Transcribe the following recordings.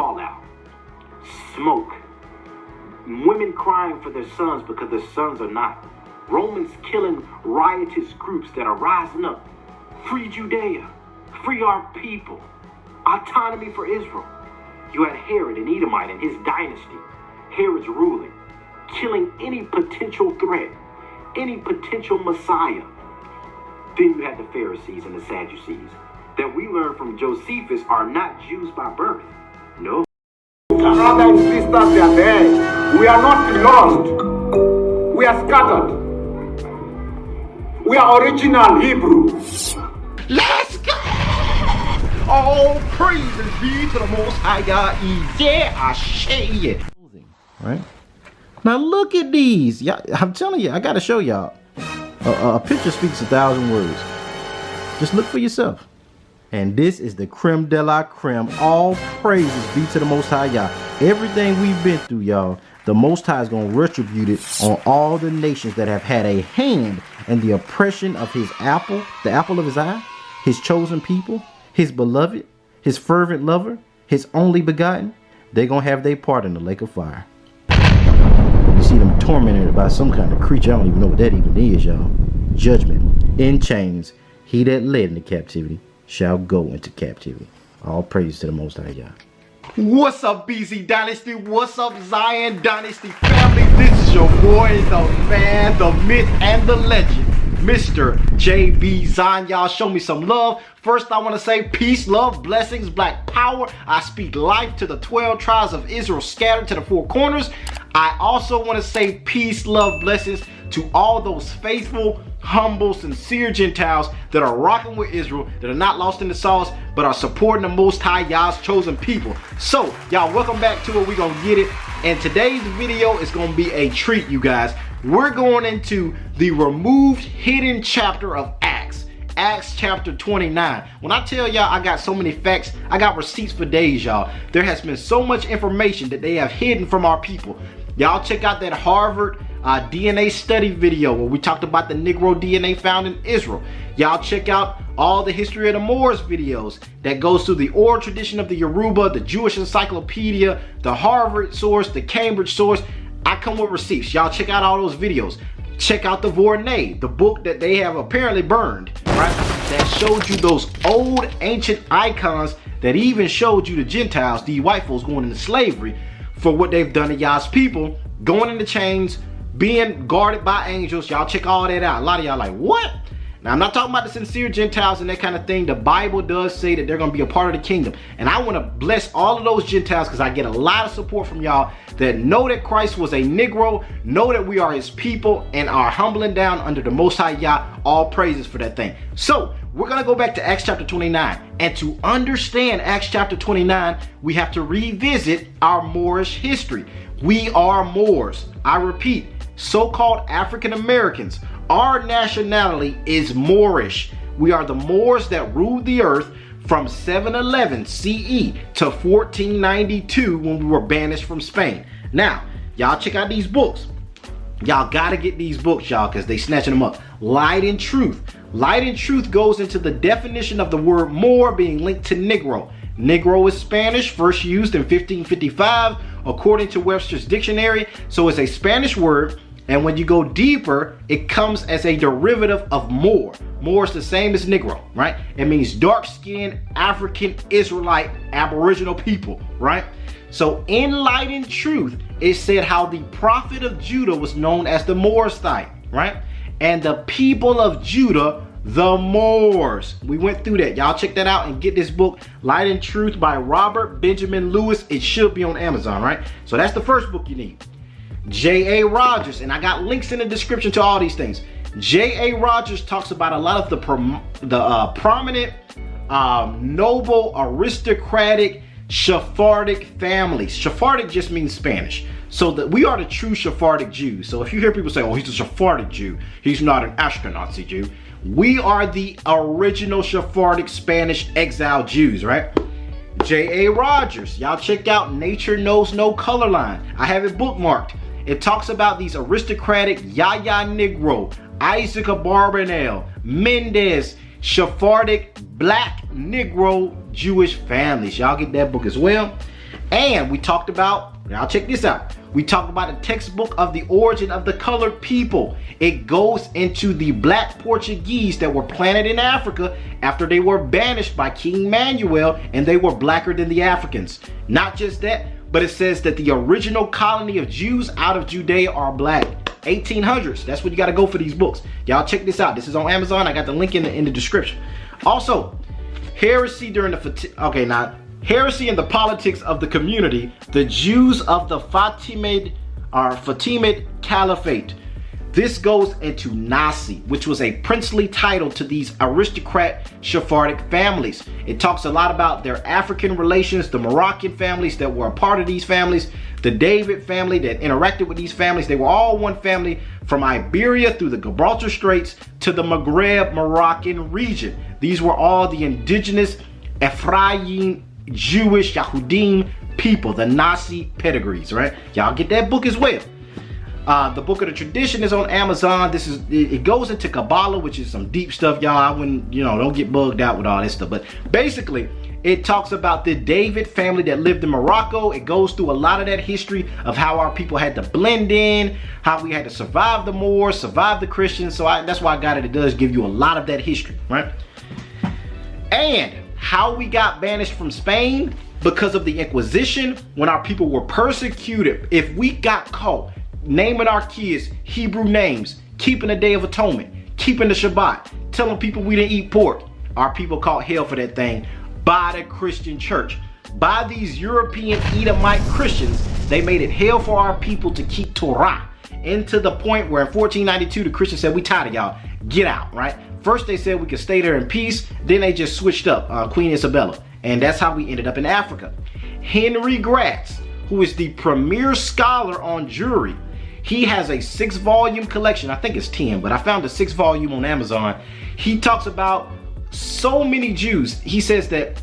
fallout, smoke, women crying for their sons because their sons are not, Romans killing riotous groups that are rising up. Free Judea, free our people, autonomy for Israel. You had Herod, an Edomite, and his dynasty. Herod's ruling, killing any potential threat, any potential Messiah. Then you had the Pharisees and the Sadducees that we learn from Josephus are not Jews by birth. No. Brothers and sisters, they are there. We are not lost. We are scattered. We are original Hebrew. Let's go! All praises be to the Most High God. Yeah, I say it. Right? Now look at these. I'm telling you, I gotta show y'all. A picture speaks 1,000 words. Just look for yourself. And this is the creme de la creme. All praises be to the Most High Yah. Everything we've been through, y'all, the Most High is going to retribute it on all the nations that have had a hand in the oppression of his apple, the apple of his eye, his chosen people, his beloved, his fervent lover, his only begotten. They're going to have their part in the lake of fire. You see them tormented by some kind of creature. I don't even know what that even is, y'all. Judgment, in chains. He that led into captivity shall go into captivity. All praise to the Most High Yah. What's up, BZ Dynasty? What's up, Zion Dynasty family? This is your boy, the man, the myth, and the legend, Mr. JBZion. Y'all show me some love. First, I want to say peace, love, blessings, black power. I speak life to the 12 tribes of Israel scattered to the four corners. I also want to say peace, love, blessings to all those faithful, humble, sincere Gentiles that are rocking with Israel, that are not lost in the sauce, but are supporting the Most High Yah's chosen people. So, y'all, welcome back to it. We're going to get it. And today's video is going to be a treat, you guys. We're going into the removed hidden chapter of Acts. Acts chapter 29. When I tell y'all I got so many facts, I got receipts for days, y'all. There has been so much information that they have hidden from our people. Y'all check out that Harvard DNA study video where we talked about the Negro DNA found in Israel. Y'all check out all the history of the Moors videos that goes through the oral tradition of the Yoruba, the Jewish encyclopedia, the Harvard source, the Cambridge source. I come with receipts. Y'all check out all those videos. Check out the Vornay, the book that they have apparently burned, right? That showed you those old ancient icons that even showed you the Gentiles, the white folks going into slavery for what they've done to y'all's people, going into chains, being guarded by angels. Y'all check all that out. A lot of y'all like, what? Now, I'm not talking about the sincere Gentiles and that kind of thing. The Bible does say that they're going to be a part of the kingdom. And I want to bless all of those Gentiles because I get a lot of support from y'all that know that Christ was a Negro, know that we are his people, and are humbling down under the Most High Yah. All praises for that thing. So, we're going to go back to Acts chapter 29. And to understand Acts chapter 29, we have to revisit our Moorish history. We are Moors. I repeat, so-called African Americans. Our nationality is Moorish. We are the Moors that ruled the earth from 711 CE to 1492 when we were banished from Spain. Now, y'all check out these books. Y'all gotta get these books, y'all, because they snatching them up. Light and Truth. Light and Truth goes into the definition of the word Moor being linked to Negro. Negro is Spanish, first used in 1555 according to Webster's dictionary. So it's a Spanish word. And when you go deeper, it comes as a derivative of Moor. Moor is the same as Negro, right? It means dark-skinned African Israelite Aboriginal people, right? So in Light and Truth, it said how the prophet of Judah was known as the Moorstein, right? And the people of Judah, the Moors. We went through that. Y'all check that out and get this book, Light and Truth by Robert Benjamin Lewis. It should be on Amazon, right? So that's the first book you need. J.A. Rogers, and I got links in the description to all these things. J.A. Rogers talks about a lot of the prominent, noble, aristocratic, Sephardic families. Sephardic just means Spanish. So that we are the true Sephardic Jews. So if you hear people say, oh, he's a Sephardic Jew, he's not an Ashkenazi Jew. We are the original Sephardic Spanish exiled Jews, right? J.A. Rogers, y'all check out Nature Knows No Color Line. I have it bookmarked. It talks about these aristocratic Yaya Negro, Isaac Abarbanel, Mendez, Sephardic Black Negro Jewish families. Y'all get that book as well. And we talked about, now check this out. We talked about the textbook of the origin of the colored people. It goes into the black Portuguese that were planted in Africa after they were banished by King Manuel, and they were blacker than the Africans. Not just that, but it says that the original colony of Jews out of Judea are black. 1800s. That's what you got to go for these books. Y'all check this out. This is on Amazon. I got the link in the description. Also, heresy during the heresy in the politics of the community, the Jews of the Fatimid Caliphate. This goes into Nasi, which was a princely title to these aristocrat Sephardic families. It talks a lot about their African relations, the Moroccan families that were a part of these families, the David family that interacted with these families. They were all one family from Iberia through the Gibraltar Straits to the Maghreb Moroccan region. These were all the indigenous Ephraim Jewish Yahudim people, the Nasi pedigrees, right? Y'all get that book as well. The Book of the Tradition is on Amazon. It goes into Kabbalah, which is some deep stuff, y'all. I wouldn't, don't get bugged out with all this stuff. But basically, it talks about the David family that lived in Morocco. It goes through a lot of that history of how our people had to blend in, how we had to survive the Moors, survive the Christians. So that's why I got it. It does give you a lot of that history, right? And how we got banished from Spain because of the Inquisition, when our people were persecuted. If we got caught naming our kids Hebrew names, keeping the Day of Atonement, keeping the Shabbat, telling people we didn't eat pork, our people caught hell for that thing by the Christian church. By these European Edomite Christians, they made it hell for our people to keep Torah. Into the point where in 1492, the Christians said, we tired of y'all, get out, right? First they said we could stay there in peace, then they just switched up, Queen Isabella. And that's how we ended up in Africa. Henry Gratz, who is the premier scholar on Jewry, he has a 6-volume collection. I think it's 10, but I found a 6th volume on Amazon. He talks about so many Jews. He says that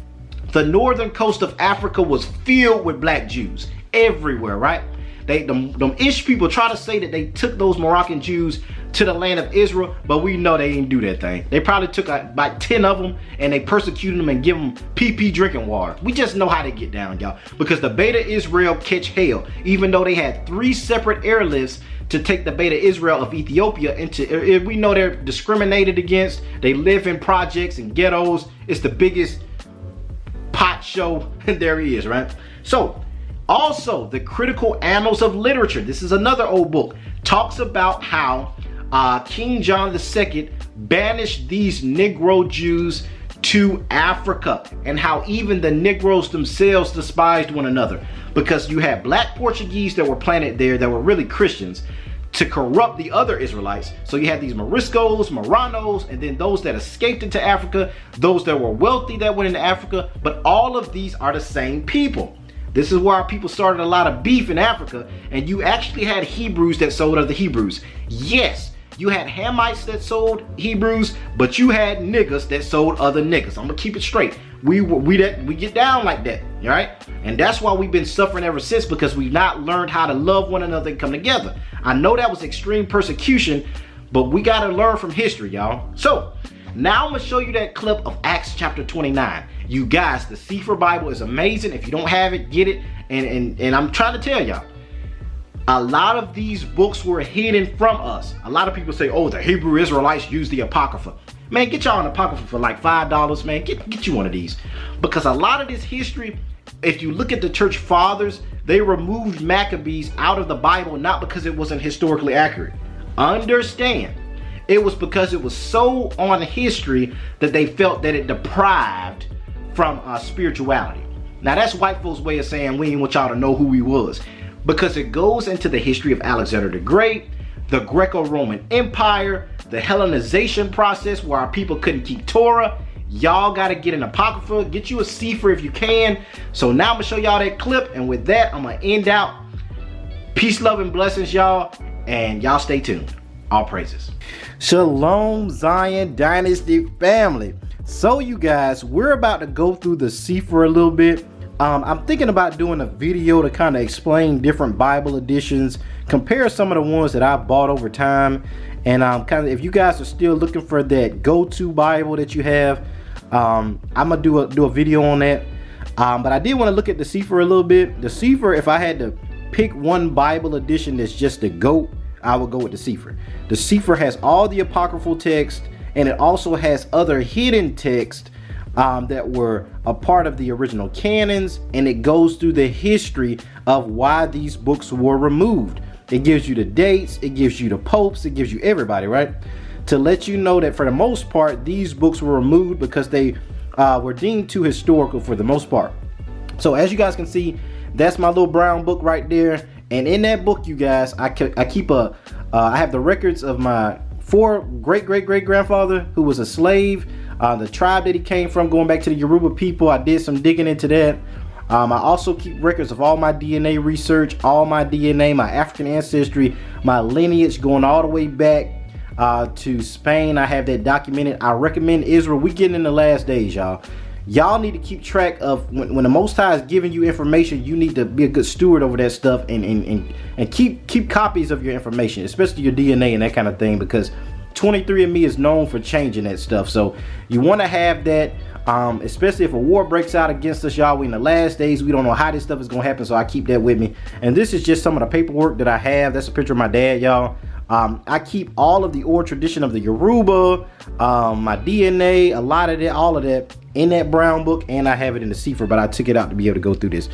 the northern coast of Africa was filled with black Jews everywhere, right? Them Ish people try to say that they took those Moroccan Jews to the land of Israel, but we know they didn't do that thing. They probably took about 10 of them and they persecuted them and give them PP drinking water. We just know how they get down, y'all, because the Beta Israel catch hell, even though they had 3 separate airlifts to take the Beta Israel of Ethiopia into. We know they're discriminated against. They live in projects and ghettos. It's the biggest pot show there is, right? So also, the Critical Annals of Literature, this is another old book, talks about how King John II banished these Negro Jews to Africa, and how even the Negroes themselves despised one another, because you had black Portuguese that were planted there that were really Christians to corrupt the other Israelites. So you had these Moriscos, Marranos, and then those that escaped into Africa, those that were wealthy that went into Africa, but all of these are the same people. This is where our people started a lot of beef in Africa, and you actually had Hebrews that sold other Hebrews. Yes, you had Hamites that sold Hebrews, but you had niggas that sold other niggas. I'm gonna keep it straight. We get down like that, all right? And that's why we've been suffering ever since, because we've not learned how to love one another and come together. I know that was extreme persecution, but we gotta learn from history, y'all. So now I'm gonna show you that clip of Acts chapter 29. You guys, the Seafarer Bible is amazing. If you don't have it, get it. And I'm trying to tell y'all, a lot of these books were hidden from us. A lot of people say, oh, the Hebrew Israelites use the Apocrypha. Man, get y'all an Apocrypha for like $5, man. Get you one of these. Because a lot of this history, if you look at the church fathers, they removed Maccabees out of the Bible, not because it wasn't historically accurate. Understand, it was because it was so on history that they felt that it deprived from spirituality. Now that's white folks' way of saying we didn't want y'all to know who he was, because it goes into the history of Alexander the Great, the Greco-Roman Empire, the Hellenization process where our people couldn't keep Torah. Y'all got to get an Apocrypha, get you a Seafarer if you can. So now I'm gonna show y'all that clip, and with that I'm gonna end out. Peace, love, and blessings, y'all, and y'all stay tuned. All praises. Shalom, Zion Dynasty family. So you guys, we're about to go through the Seafarer a little bit. I'm thinking about doing a video to kind of explain different Bible editions, compare some of the ones that I've bought over time, and kind of, if you guys are still looking for that go-to Bible that you have, I'm gonna do a video on that. But I did want to look at the Seafarer a little bit. The Seafarer, if I had to pick one Bible edition that's just the GOAT, I would go with the Seafarer. The Seafarer has all the apocryphal text, and it also has other hidden text that were a part of the original canons, and it goes through the history of why these books were removed. It gives you the dates, it gives you the popes, it gives you everybody, right? To let you know that for the most part, these books were removed because they were deemed too historical for the most part. So as you guys can see, that's my little brown book right there. And in that book, you guys, I keep I have the records of my 4 great-great-great-grandfather who was a slave, the tribe that he came from, going back to the Yoruba people. I did some digging into that. I also keep records of all my DNA research, all my DNA, my African ancestry, my lineage going all the way back to Spain. I have that documented. I recommend Israel. We getting in the last days, y'all. Y'all need to keep track of when the Most High is giving you information. You need to be a good steward over that stuff and keep copies of your information, especially your DNA and that kind of thing, because 23andMe is known for changing that stuff. So you want to have that, especially if a war breaks out against us, y'all. We in the last days. We don't know how this stuff is gonna happen, so I keep that with me. And this is just some of the paperwork that I have. That's a picture of my dad, y'all. I keep all of the oral tradition of the Yoruba, my DNA, a lot of that, all of that in that brown book, and I have it in the Seafarer, but I took it out to be able to go through this.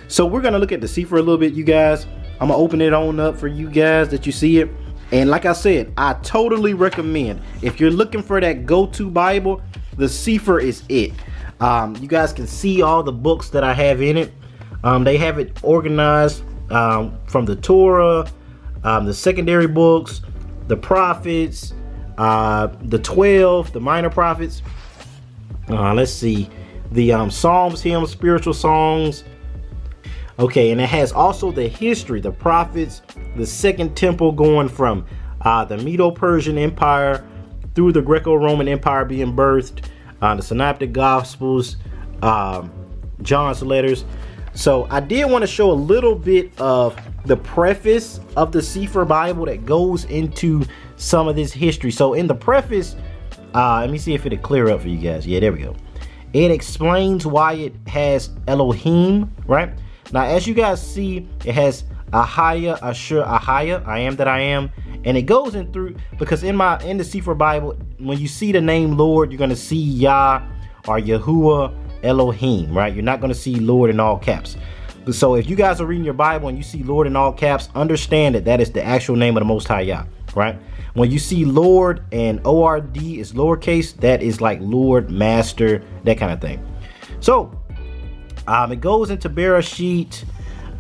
So we're gonna look at the Seafarer a little bit, you guys. I'm gonna open it on up for you guys that you see it. And like I said, I totally recommend, if you're looking for that go-to Bible, the Seafarer is it. You guys can see all the books that I have in it. They have it organized from the Torah, the secondary books, the prophets, the 12, the minor prophets. Let's see, the Psalms, hymns, spiritual songs. Okay, and it has also the history, the prophets, the Second Temple going from the Medo-Persian Empire through the Greco-Roman Empire being birthed, the Synoptic Gospels, John's letters. So I did want to show a little bit of the preface of the Seafarer Bible that goes into some of this history. So in the preface, let me see if it'll clear up for you guys. Yeah, there we go. It explains why it has Elohim, right? Now, as you guys see, it has Ahaya, Ashur, Ahaya, I am that I am. And it goes in through, because in the Seafarer Bible, when you see the name Lord, you're going to see Yah or Yahuwah Elohim, right? You're not going to see Lord in all caps. So if you guys are reading your Bible and you see Lord in all caps, understand that that is the actual name of the Most High Yah, right? When you see Lord and ORD is lowercase, that is like Lord, Master, that kind of thing. So it goes into Bereshit.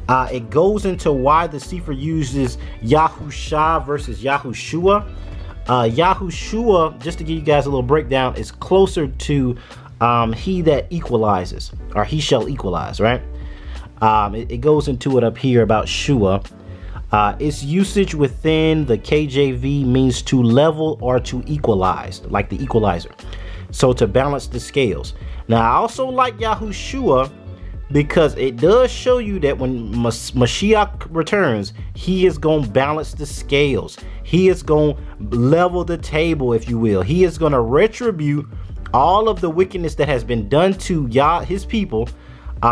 It goes into why the Seafarer uses Yahusha versus Yahushua. Yahushua, just to give you guys a little breakdown, is closer to he that equalizes, or he shall equalize, right? It goes into it up here about Shua. Its usage within the KJV means to level or to equalize, like the equalizer. So to balance the scales. Now I also like Yahushua because it does show you that when Mashiach returns, he is going to balance the scales. He is going to level the table, if you will. He is going to retribute all of the wickedness that has been done to Yah, his people.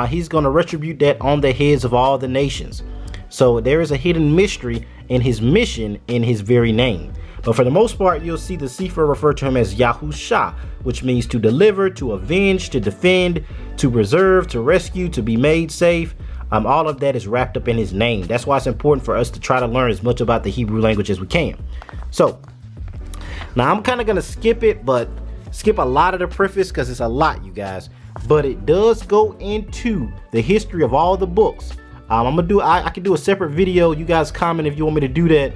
He's going to retribute that on the heads of all the nations. So there is a hidden mystery in his mission in his very name. But for the most part, you'll see the Seafarer refer to him as Yahusha, which means to deliver, to avenge, to defend, to preserve, to rescue, to be made safe. All of that is wrapped up in his name. That's why it's important for us to try to learn as much about the Hebrew language as we can. So now I'm kind of going to skip it, but skip a lot of the preface because it's a lot, you guys. But it does go into the history of all the books. I can do a separate video. You guys comment if you want me to do that,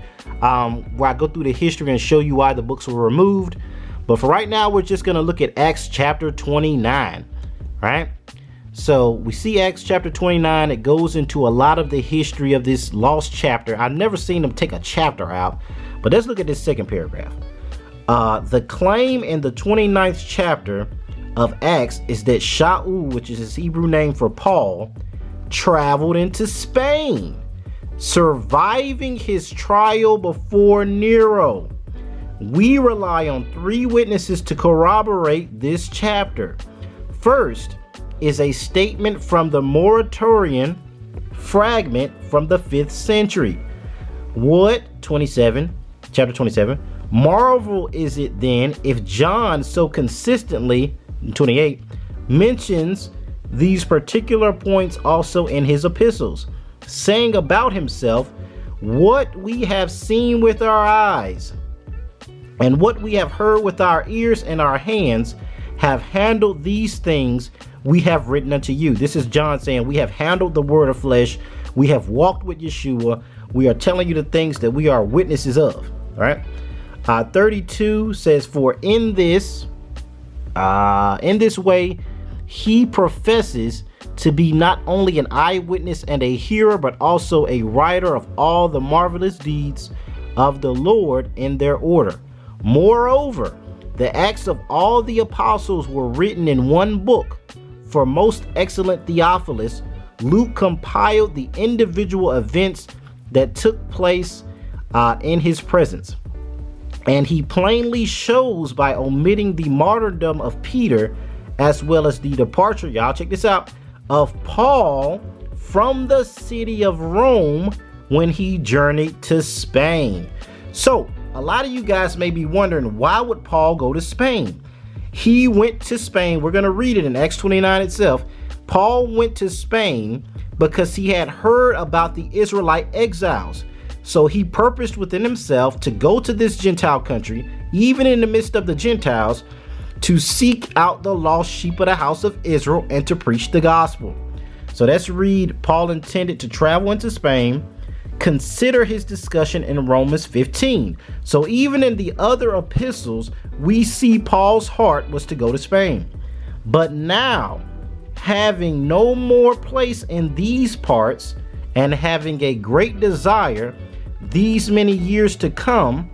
where I go through the history and show you why the books were removed. But for right now, we're just going to look at Acts chapter 29, right? So we see Acts chapter 29. It goes into a lot of the history of this lost chapter. I've never seen them take a chapter out, but let's look at this second paragraph. The claim in the 29th chapter of Acts is that Shaul, which is his Hebrew name for Paul, traveled into Spain, surviving his trial before Nero. we rely on 3 witnesses to corroborate this chapter. First is a statement from the Moratorian fragment from the 5th century. What? Chapter 27. Marvel is it then if John so consistently, 28, mentions these particular points also in his epistles, saying about himself, what we have seen with our eyes and what we have heard with our ears and our hands have handled these things we have written unto you. This is John saying we have handled the word of flesh. We have walked with Yeshua. We are telling you the things that we are witnesses of. All right. 32 says, for in this way, he professes to be not only an eyewitness and a hearer, but also a writer of all the marvelous deeds of the Lord in their order. Moreover, the acts of all the apostles were written in one book. For most excellent Theophilus, Luke compiled the individual events that took place in his presence. And he plainly shows by omitting the martyrdom of Peter, as well as the departure, y'all check this out, of Paul from the city of Rome when he journeyed to Spain. So a lot of you guys may be wondering, why would Paul go to Spain? He went to Spain. We're going to read it in Acts 29 itself. Paul went to Spain because he had heard about the Israelite exiles. So he purposed within himself to go to this Gentile country, even in the midst of the Gentiles, to seek out the lost sheep of the house of Israel and to preach the gospel. So let's read. Paul intended to travel into Spain. Consider his discussion in Romans 15. So even in the other epistles, we see Paul's heart was to go to Spain. But now, having no more place in these parts and having a great desire these many years to come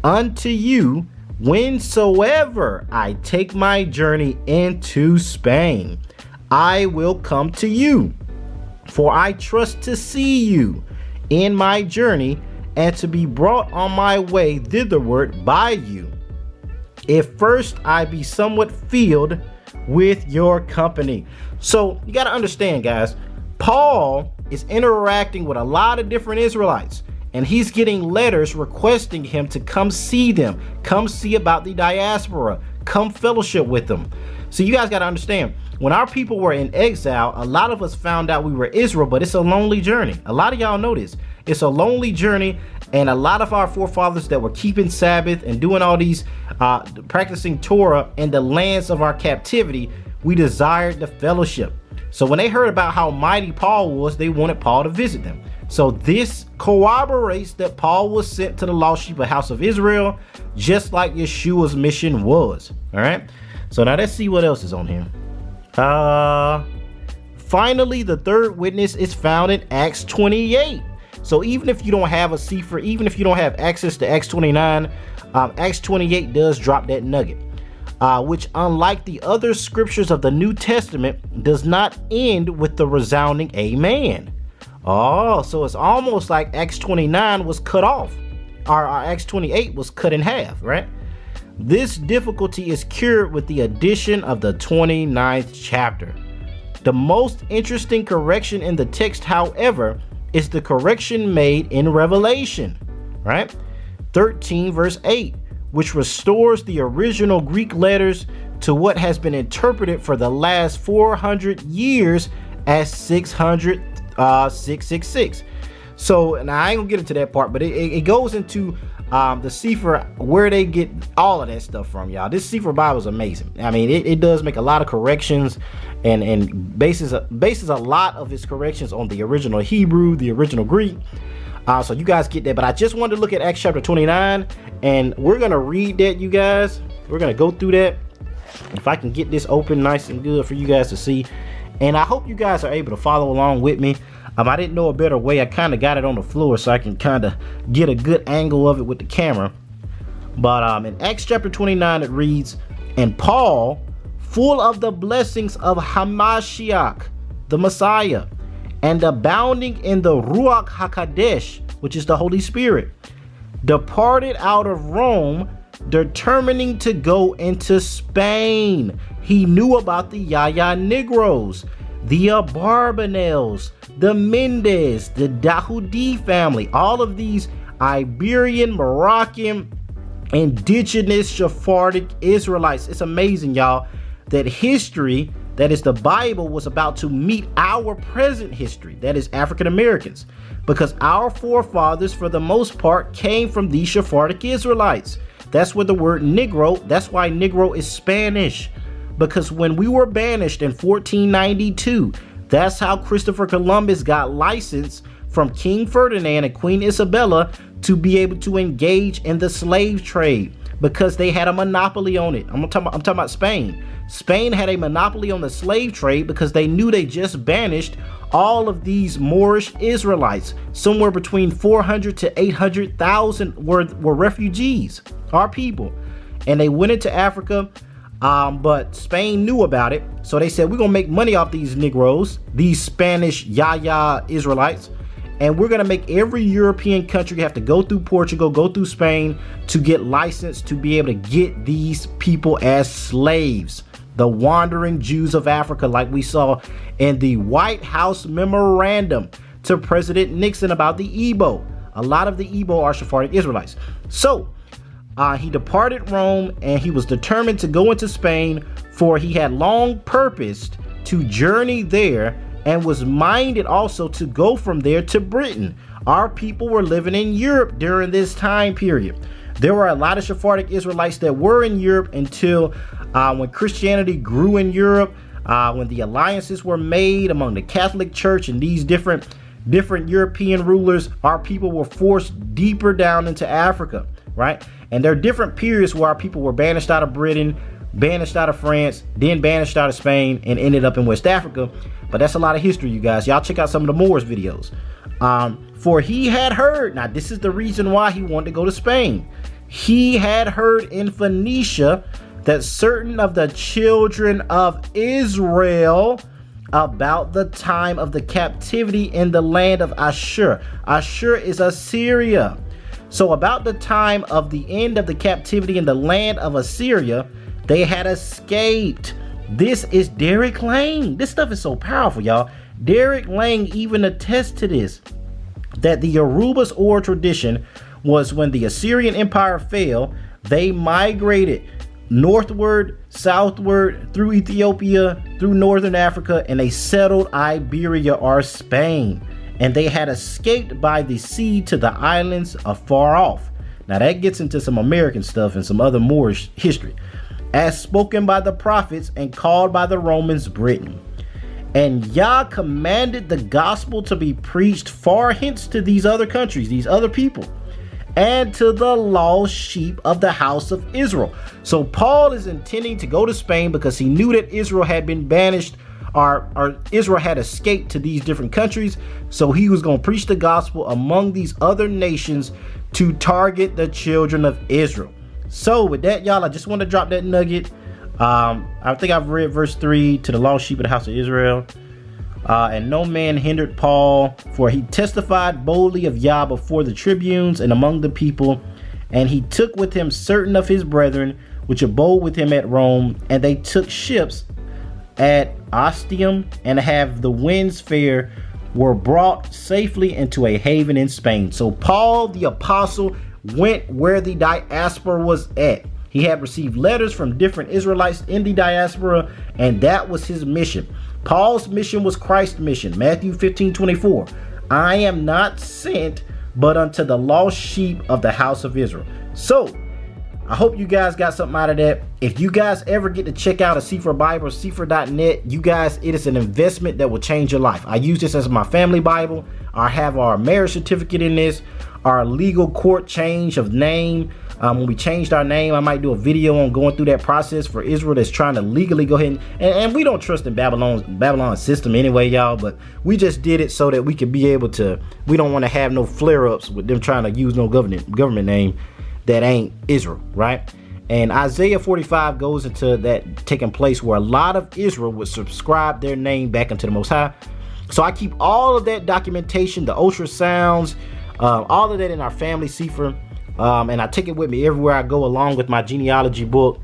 unto you, whensoever I take my journey into Spain, I will come to you, for I trust to see you in my journey and to be brought on my way thitherward by you, if first I be somewhat filled with your company. So you got to understand, guys, Paul is interacting with a lot of different Israelites, and he's getting letters requesting him to come see them, come see about the diaspora, come fellowship with them. So you guys got to understand, when our people were in exile, a lot of us found out we were Israel, but it's a lonely journey. A lot of y'all know this. It's a lonely journey, and a lot of our forefathers that were keeping Sabbath and doing all these, practicing Torah in the lands of our captivity, we desired the fellowship. So when they heard about how mighty Paul was, they wanted Paul to visit them. So this corroborates that Paul was sent to the lost sheep of house of Israel, just like Yeshua's mission was. All right. So now let's see what else is on here. Finally, the third witness is found in Acts 28. So even if you don't have a Seafarer, even if you don't have access to Acts 29, Acts 28 does drop that nugget, which, unlike the other scriptures of the New Testament, does not end with the resounding amen. Oh, so it's almost like Acts 29 was cut off, or Acts 28 was cut in half, right? This difficulty is cured with the addition of the 29th chapter. The most interesting correction in the text, however, is the correction made in Revelation, right? 13 verse 8, which restores the original Greek letters to what has been interpreted for the last 400 years as 666. So, and I ain't gonna get into that part, but it goes into the Seafarer, where they get all of that stuff from, y'all. This Seafarer Bible is amazing. I mean, it does make a lot of corrections and bases a lot of its corrections on the original Hebrew, the original Greek. So you guys get that. But I just wanted to look at Acts chapter 29, and we're gonna read that, you guys. We're gonna go through that. If I can get this open nice and good for you guys to see, and I hope you guys are able to follow along with me. I didn't know a better way. I kind of got it on the floor so I can kind of get a good angle of it with the camera. But in Acts chapter 29, it reads, "And Paul, full of the blessings of Hamashiach, the Messiah, and abounding in the Ruach HaKadosh, which is the Holy Spirit, departed out of Rome, determining to go into Spain. He knew about the Yaya Negroes, the Abarbanels, the Mendez, the Dahoudi family, all of these Iberian, Moroccan, indigenous Sephardic Israelites. It's amazing, y'all, that history, that is the Bible, was about to meet our present history, that is African Americans, because our forefathers, for the most part, came from these Sephardic Israelites. That's where the word Negro, that's why Negro is Spanish, because when we were banished in 1492, that's how Christopher Columbus got licensed from King Ferdinand and Queen Isabella to be able to engage in the slave trade, because they had a monopoly on it. I'm talking about Spain. Spain had a monopoly on the slave trade because they knew they just banished all of these Moorish Israelites. Somewhere between 400 to 800,000 were refugees, our people. And they went into Africa, but Spain knew about it. So they said, we're going to make money off these Negroes, these Spanish Yaya Israelites. And we're going to make every European country have to go through Portugal, go through Spain to get licensed to be able to get these people as slaves. The wandering Jews of Africa, like we saw in the White House memorandum to President Nixon about the Igbo. A lot of the Igbo are Sephardic Israelites. So he departed Rome, and he was determined to go into Spain, for he had long purposed to journey there, and was minded also to go from there to Britain. Our people were living in Europe during this time period. There were a lot of Sephardic Israelites that were in Europe until when Christianity grew in Europe, when the alliances were made among the Catholic Church and these different European rulers. Our people were forced deeper down into Africa, right? And there are different periods where our people were banished out of Britain, banished out of France, then banished out of Spain, and ended up in West Africa. But that's a lot of history, you guys. Y'all check out some of the Moors videos. For he had heard, now this is the reason why he wanted to go to Spain. He had heard in Phoenicia that certain of the children of Israel, about the time of the captivity in the land of Ashur. Ashur is Assyria. So about the time of the end of the captivity in the land of Assyria, they had escaped. This is Derek Lang. This stuff is so powerful, y'all. Derek Lang even attests to this, that the Yoruba's oral tradition was when the Assyrian Empire fell, they migrated northward, southward, through Ethiopia, through northern Africa, and they settled Iberia or Spain. And they had escaped by the sea to the islands afar off. Now that gets into some American stuff and some other Moorish history. As spoken by the prophets and called by the Romans Britain. And Yah commanded the gospel to be preached far hence to these other countries, these other people, and to the lost sheep of the house of Israel. So Paul is intending to go to Spain because he knew that Israel had been banished, or Israel had escaped to these different countries. So he was going to preach the gospel among these other nations to target the children of Israel. So with that, y'all, I just want to drop that nugget. I think I've read verse 3, to the lost sheep of the house of Israel. And no man hindered Paul, for he testified boldly of Yah before the tribunes and among the people. And he took with him certain of his brethren, which abode with him at Rome. And they took ships at Ostium, and have the winds fair, were brought safely into a haven in Spain. So Paul the apostle went where the diaspora was at. He had received letters from different Israelites in the diaspora, and that was his mission. Paul's mission was Christ's mission. Matthew 15:24. I am not sent but unto the lost sheep of the house of Israel. So I hope you guys got something out of that. If you guys ever get to check out a Seafarer Bible, seafarer.net, you guys, it is an investment that will change your life. I use this as my family Bible. I have our marriage certificate in this, our legal court change of name. When we changed our name, I might do a video on going through that process for Israel that's trying to legally go ahead and we don't trust in Babylon's system anyway, y'all, but we just did it so that we could be able to, we don't want to have no flare-ups with them trying to use no government name that ain't Israel, right? And Isaiah 45 goes into that taking place where a lot of Israel would subscribe their name back into the Most High. So I keep all of that documentation, the ultrasounds, all of that in our family Seafarer. And I take it with me everywhere I go, along with my genealogy book.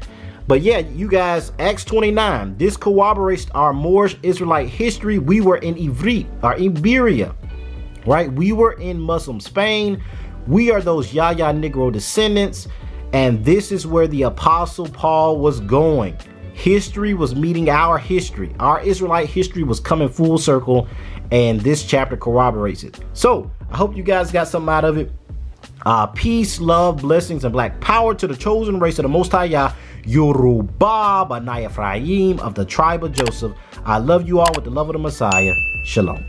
But yeah, you guys, Acts 29, this corroborates our Moorish Israelite history. We were in Iberia, right? We were in Muslim Spain. We are those Yaya Negro descendants. And this is where the Apostle Paul was going. History was meeting our history. Our Israelite history was coming full circle. And this chapter corroborates it. So I hope you guys got something out of it. Peace, love, blessings, and black power to the chosen race of the Most High Yah, Yoruba, B'nai Ephraim of the tribe of Joseph. I love you all with the love of the Messiah. Shalom.